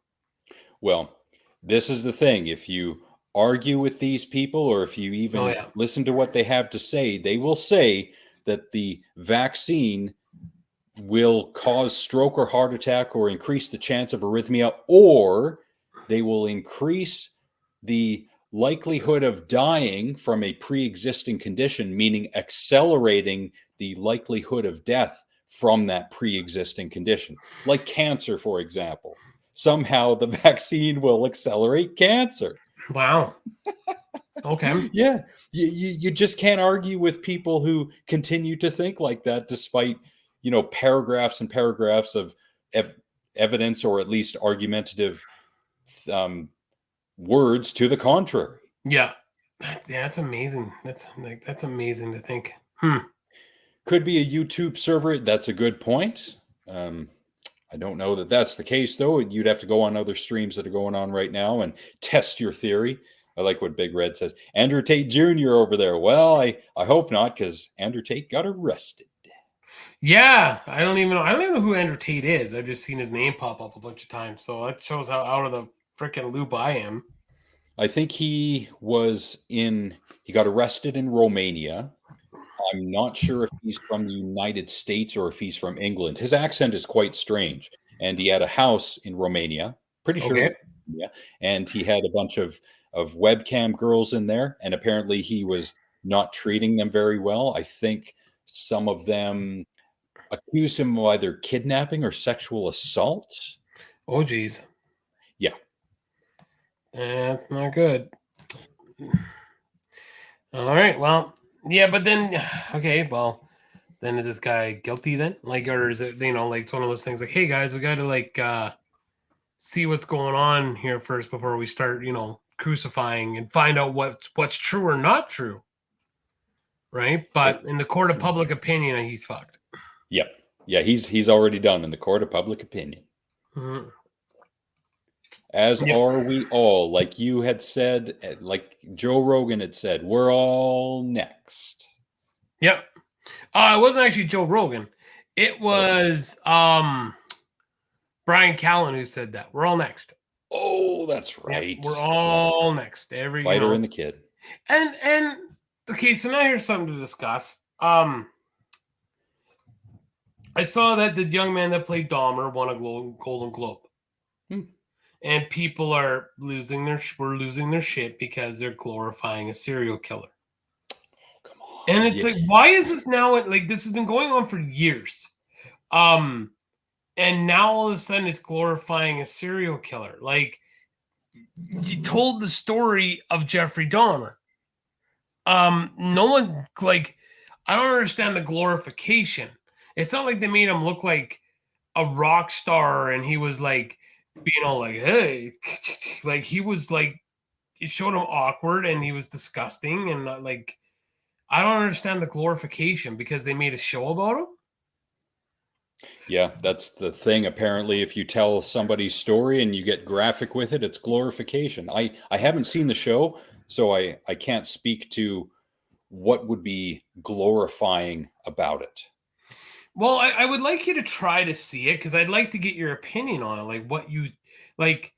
Well, this is the thing. If you argue with these people, or if you even listen to what they have to say, they will say that the vaccine will cause stroke or heart attack or increase the chance of arrhythmia, or they will increase the likelihood of dying from a pre-existing condition, meaning accelerating the likelihood of death from that pre-existing condition, like cancer, for example. Somehow the vaccine will accelerate cancer. Wow. Okay. Yeah. You just can't argue with people who continue to think like that, despite, paragraphs and paragraphs of evidence, or at least argumentative words to the contrary. Yeah. That's amazing. That's amazing to think. Could be a YouTube server. That's a good point. I don't know that that's the case, though. You'd have to go on other streams that are going on right now and test your theory. I like what Big Red says. Andrew Tate Jr. over there. Well, I hope not, because Andrew Tate got arrested. Yeah, I don't even know who Andrew Tate is. I've just seen his name pop up a bunch of times. So that shows how out of the freaking loop I am. I think he got arrested in Romania. I'm not sure if he's from the United States or if he's from England. His accent is quite strange. And he had a house in Romania. Pretty sure Yeah, and he had a bunch of webcam girls in there, and apparently he was not treating them very well. I think some of them accused him of either kidnapping or sexual assault. Oh, geez. Yeah. That's not good. All right. Well, yeah, but then, okay, well, then is this guy guilty then? Like, or is it, like it's one of those things like, hey guys, we got to like see what's going on here first before we start, crucifying and find out what's true or not true. Right. But in the court of public opinion, he's fucked. Yep. Yeah, he's already done in the court of public opinion. Mm-hmm. As are we all, like you had said, like Joe Rogan had said, we're all next. Yep. It wasn't actually Joe Rogan. It was Brian Callen who said that. We're all next. Oh, that's right. Yep, we're all next. Every Fighter and the Kid. And okay, so now here's something to discuss. I saw that the young man that played Dahmer won a Golden Globe. And people are losing their shit because they're glorifying a serial killer. Come on. And it's like, why is this now? Like, this has been going on for years. And now all of a sudden it's glorifying a serial killer. Like, you told the story of Jeffrey Dahmer. No one, like, I don't understand the glorification. It's not like they made him look like a rock star and he was like, being all like, hey, like he was like, it showed him awkward and he was disgusting and like, I don't understand the glorification because they made a show about him. Yeah, that's the thing. Apparently, if you tell somebody's story and you get graphic with it, it's glorification. I haven't seen the show, so I can't speak to what would be glorifying about it. Well, I would like you to try to see it because I'd like to get your opinion on it. Like what you like.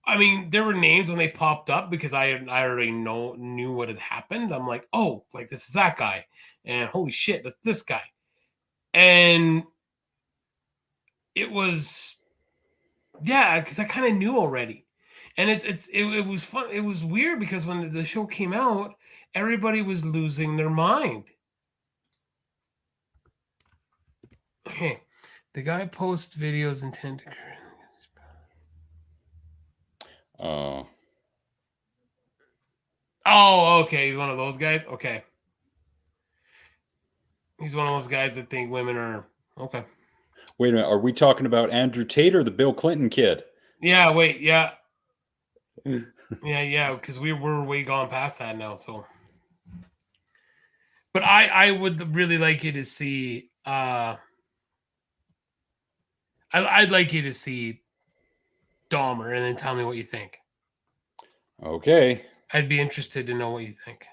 I mean, there were names when they popped up because I already knew what had happened. I'm like, oh, like this is that guy, and holy shit, that's this guy, and it was, yeah, because I kind of knew already, and it was fun. It was weird because when the show came out, everybody was losing their mind. Okay, the guy posts videos intended. Oh, Okay. He's one of those guys. Okay, he's one of those guys that think women are okay. Wait a minute. Are we talking about Andrew Tate or the Bill Clinton kid? Yeah. Wait. Yeah. Yeah. Because we're way gone past that now. So, but I would really like you to see. I'd like you to see Dahmer and then tell me what you think. Okay. I'd be interested to know what you think.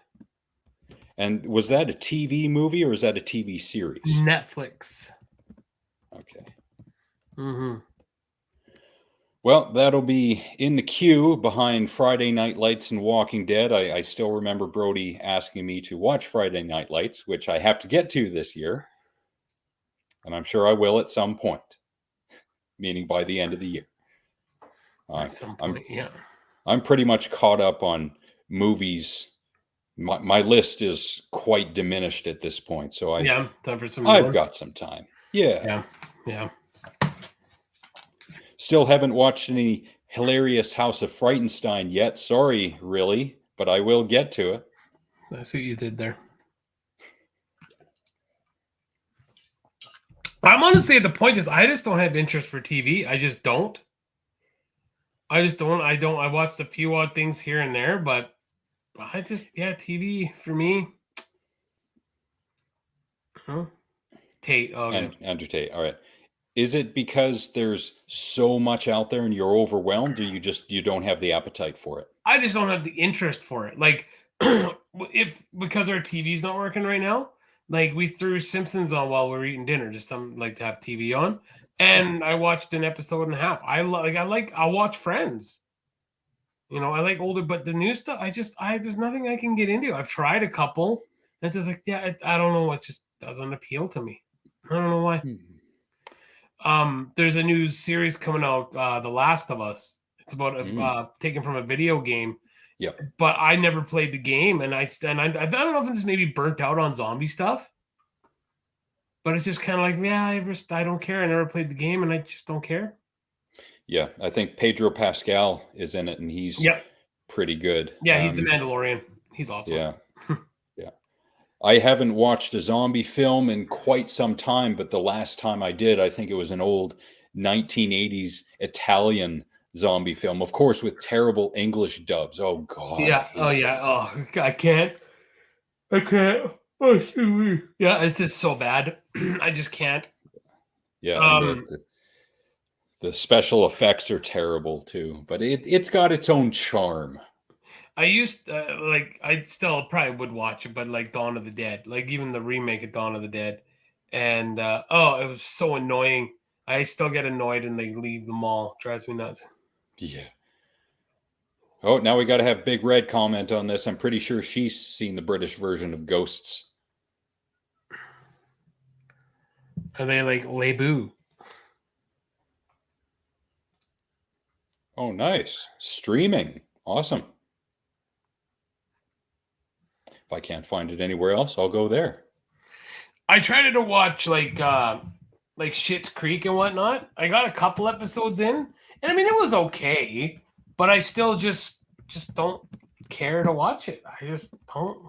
And was that a TV movie or was that a TV series? Netflix. Okay. Mm-hmm. Well, that'll be in the queue behind Friday Night Lights and Walking Dead. I still remember Brody asking me to watch Friday Night Lights, which I have to get to this year. And I'm sure I will at some point. Meaning by the end of the year. At some point, yeah. I'm pretty much caught up on movies. My list is quite diminished at this point, so time for some I've more. got some time. Yeah. Still haven't watched any hilarious House of Frightenstein yet. Sorry, really, but I will get to it. I see what you did there. I'm honestly at the point I just don't have interest for TV. I just don't. I watched a few odd things here and there, but TV for me. Huh? Tate. Oh, and Andrew Tate. All right. Is it because there's so much out there and you're overwhelmed, or you don't have the appetite for it? I just don't have the interest for it. Like, because our TV's not working right now. Like we threw Simpsons on while we were eating dinner, just something like to have TV on, and I watched an episode and a half. I'll watch Friends. I like older, but the new stuff, there's nothing I can get into. I've tried a couple. It's just like, I don't know, it just doesn't appeal to me. I don't know why. There's a new series coming out, The Last of Us, It's about taken from a video game. Yep. But I never played the game, and I don't know if it's maybe burnt out on zombie stuff. But it's just kind of like, yeah, I don't care. I never played the game, and I just don't care. Yeah, I think Pedro Pascal is in it, and he's pretty good. Yeah, he's the Mandalorian. He's awesome. Yeah, yeah. I haven't watched a zombie film in quite some time, but the last time I did, I think it was an old 1980s Italian zombie film, of course, with terrible English dubs. Oh God. Yeah. Oh yeah. Oh, I can't. Oh, yeah, it's just so bad. I just can't. Yeah. And the special effects are terrible too, but it's got its own charm. I used I still probably would watch it, but like Dawn of the Dead, like even the remake of Dawn of the Dead, and it was so annoying. I still get annoyed and they leave the mall. Drives me nuts. Yeah. Oh, now we got to have Big Red comment on this. I'm pretty sure she's seen the British version of Ghosts. Are they like Lebu? Oh, nice. Streaming. Awesome. If I can't find it anywhere else, I'll go there. I tried to watch like Schitt's Creek and whatnot. I got a couple episodes in, and I mean it was okay, but I still just don't care to watch it. I just don't,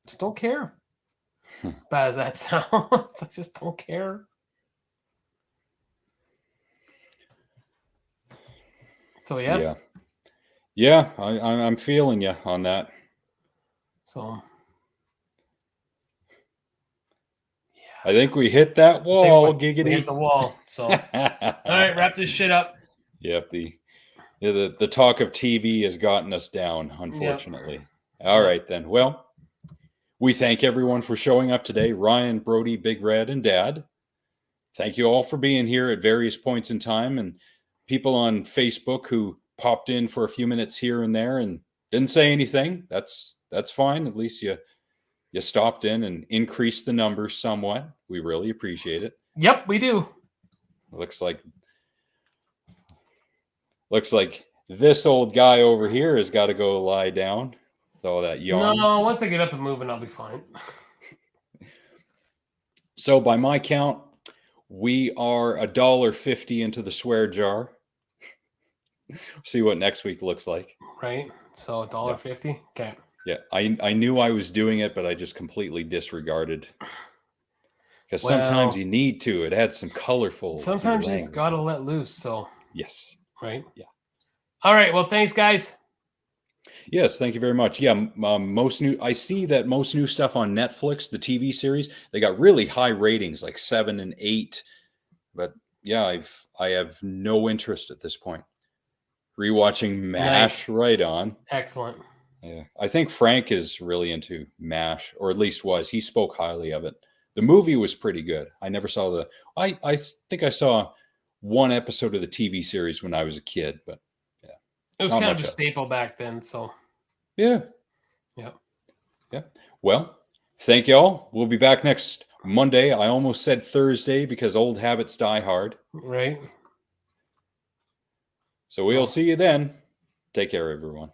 just don't care. Bad as that sounds, I just don't care. So yeah, I'm feeling you on that. So I think we hit that wall. Giggity. We hit the wall. So all right, wrap this shit up. Yep. The talk of TV has gotten us down, unfortunately. Yep. All right then. Well, we thank everyone for showing up today. Ryan, Brody, Big Red, and Dad. Thank you all for being here at various points in time, and people on Facebook who popped in for a few minutes here and there and didn't say anything. That's fine. At least you stopped in and increased the numbers somewhat. We really appreciate it. Yep, we do. Looks like this old guy over here has got to go lie down. So that yawn. No, once I get up and moving, I'll be fine. So by my count, we are $1.50 into the swear jar. See what next week looks like. Right. So $1.50. Okay. Yeah, I knew I was doing it, but I just completely disregarded. Because sometimes you need to. It adds some colorful. Sometimes you just gotta let loose. So yes. Right. Yeah. All right. Well, thanks, guys. Yes, thank you very much. Yeah, I see that most new stuff on Netflix, the TV series, they got really high ratings, like 7 and 8. But yeah, I have no interest at this point. Rewatching MASH right on. Excellent. Yeah, I think Frank is really into MASH, or at least was. He spoke highly of it. The movie was pretty good. I never saw I think I saw one episode of the TV series when I was a kid, but yeah. It was kind of a staple back then, so. Yeah. Yeah. Yeah. Well, thank y'all. We'll be back next Monday. I almost said Thursday because old habits die hard. Right. So we'll see you then. Take care, everyone.